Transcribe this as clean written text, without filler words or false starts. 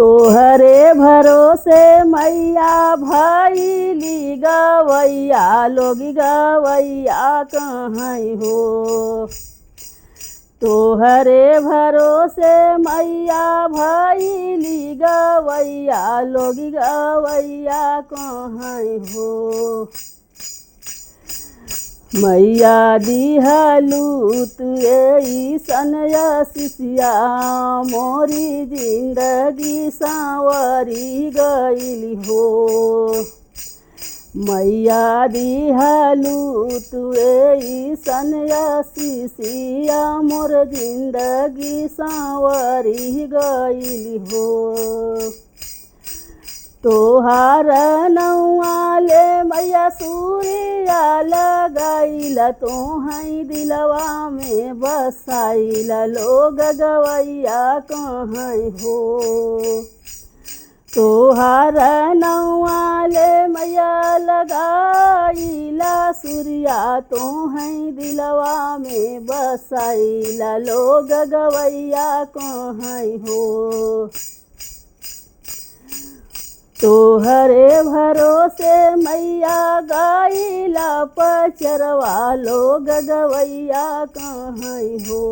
तोहरे भरोसे मैया भैली गवैया लोग गवैया कहाँ हो। तोहरे भरोसे मैया भैली गवैया लोग गवैया कहाँ हो। मैया दिहलू तुए सन यसिया मोरी जिंदगी सांवरी गईली हो। मैया दिहलू तुए सन यसिया मोर जिंदगी सांवरी गईली हो। तोहार नौआले मैया सूर्या लगाइला तोहई दिलवा में बसाइला लोग गवैया कहाँ हो। तोहार नौआले मैया लगाइला सूर्या तोहई दिलवा में बसाइला लोग गवैया कहाँ हो। तोहरे भरोसे मैया गाइला पचरवा लोग गवैया कहाँ हो।